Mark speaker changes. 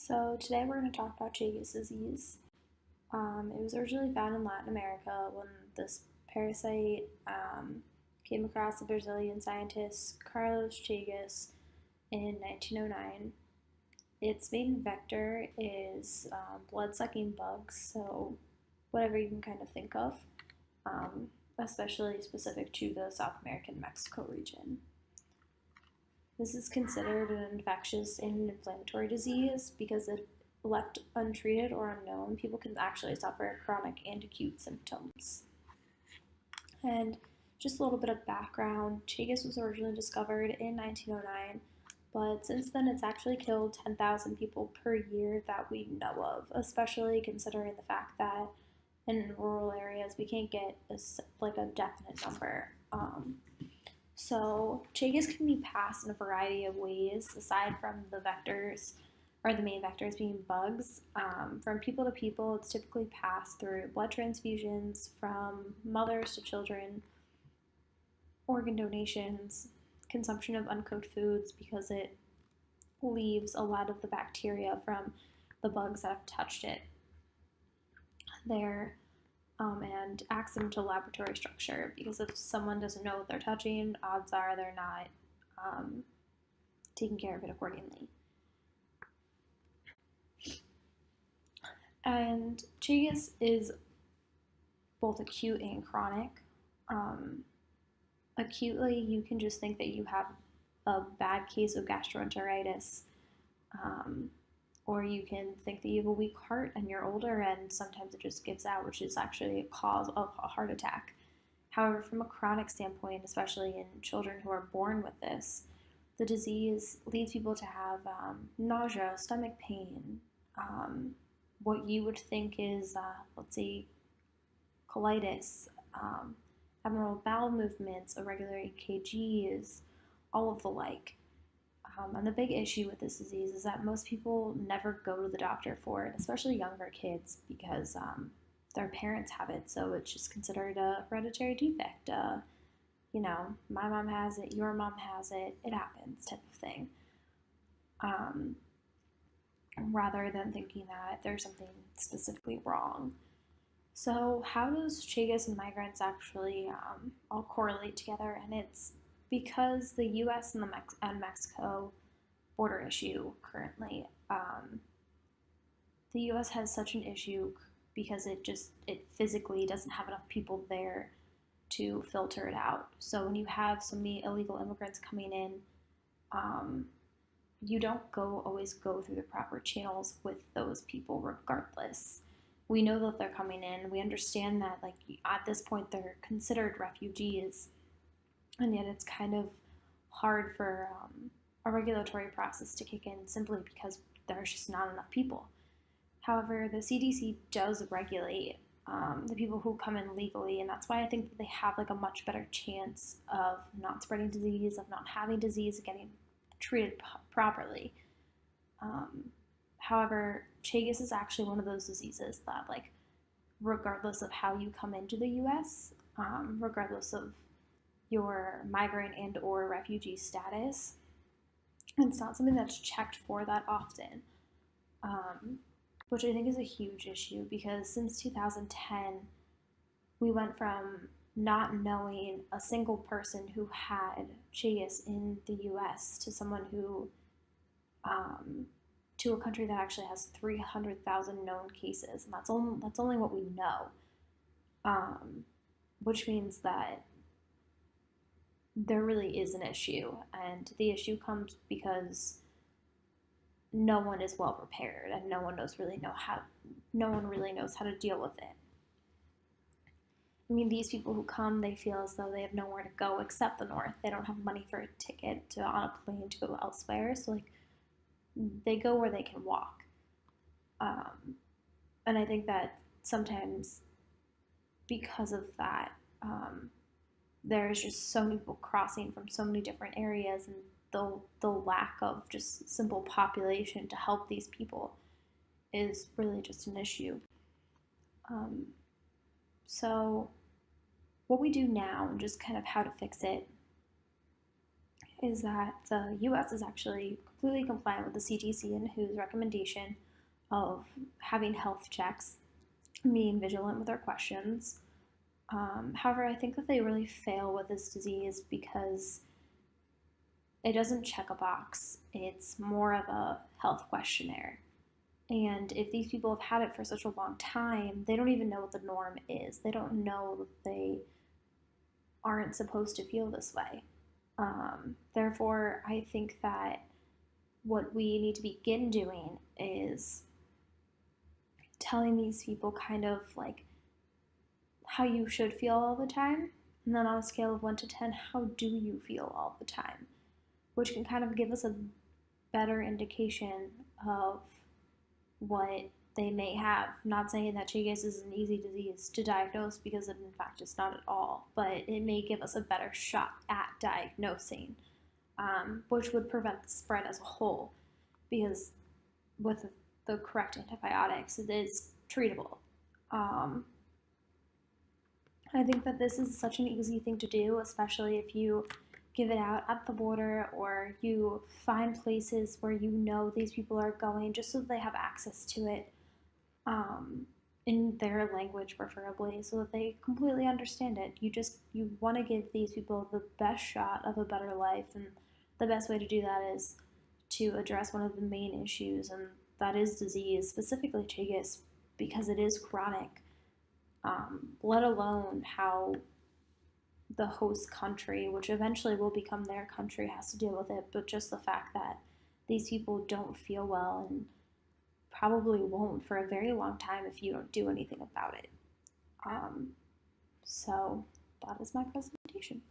Speaker 1: So today we're going to talk about Chagas disease. It was originally found in Latin America when this parasite came across the Brazilian scientist Carlos Chagas in 1909. Its main vector is blood-sucking bugs, so whatever you can kind of think of, especially specific to the South American Mexico region. This is considered an infectious and inflammatory disease because if left untreated or unknown, people can actually suffer chronic and acute symptoms. And just a little bit of background, Chagas was originally discovered in 1909, but since then it's actually killed 10,000 people per year that we know of, especially considering the fact that in rural areas we can't get a definite number. So Chagas can be passed in a variety of ways, aside from the vectors, or the main vectors being bugs. From people to people, it's typically passed through blood transfusions from mothers to children, organ donations, consumption of uncooked foods because it leaves a lot of the bacteria from the bugs that have touched it there. And accidental laboratory structure, because if someone doesn't know what they're touching, odds are they're not taking care of it accordingly. And Chagas is both acute and chronic. Acutely, you can just think that you have a bad case of gastroenteritis, or you can think that you have a weak heart and you're older and sometimes it just gives out, which is actually a cause of a heart attack. However, from a chronic standpoint, especially in children who are born with this, the disease leads people to have nausea, stomach pain, what you would think is, let's say, colitis, abnormal bowel movements, irregular EKGs, all of the like. And the big issue with this disease is that most people never go to the doctor for it, especially younger kids, because their parents have it, so it's just considered a hereditary defect. My mom has it, your mom has it, it happens type of thing. Rather than thinking that there's something specifically wrong. So how does Chagas and migrants actually all correlate together? And it's because the U.S. and Mexico border issue currently. The U.S. has such an issue because it physically doesn't have enough people there to filter it out. So when you have so many illegal immigrants coming in, you don't always go through the proper channels with those people regardless. We know that they're coming in. We understand that at this point they're considered refugees, and yet it's kind of hard for a regulatory process to kick in simply because there's just not enough people. However, the CDC does regulate the people who come in legally, and that's why I think that they have a much better chance of not spreading disease, of not having disease, getting treated properly. However, Chagas is actually one of those diseases that, regardless of how you come into the U.S., regardless of your migrant and or refugee status, it's not something that's checked for that often, which I think is a huge issue because since 2010, we went from not knowing a single person who had Chagas in the U.S. to someone who, to a country that actually has 300,000 known cases, and that's only what we know, which means that there really is an issue, and the issue comes because no one is well prepared, and no one really knows how to deal with it. I mean, these people who come, they feel as though they have nowhere to go except the north. They don't have money for a ticket on a plane to go elsewhere, so they go where they can walk. And I think that sometimes because of that, there's just so many people crossing from so many different areas, and the lack of just simple population to help these people is really just an issue. So what we do now and just kind of how to fix it is that the US is actually completely compliant with the CDC and WHO's recommendation of having health checks, being vigilant with their questions. However, I think that they really fail with this disease because it doesn't check a box. It's more of a health questionnaire. And if these people have had it for such a long time, they don't even know what the norm is. They don't know that they aren't supposed to feel this way. Therefore, I think that what we need to begin doing is telling these people kind of like how you should feel all the time. And then on a scale of 1 to 10, how do you feel all the time? Which can kind of give us a better indication of what they may have. Not saying that Chagas is an easy disease to diagnose because in fact it's not at all, but it may give us a better shot at diagnosing, which would prevent the spread as a whole because with the correct antibiotics it is treatable. I think that this is such an easy thing to do, especially if you give it out at the border or you find places where you know these people are going just so they have access to it, in their language preferably, so that they completely understand it. You want to give these people the best shot of a better life, and the best way to do that is to address one of the main issues, and that is disease, specifically Chagas, because it is chronic. Let alone how the host country, which eventually will become their country, has to deal with it, but just the fact that these people don't feel well and probably won't for a very long time if you don't do anything about it. So that is my presentation.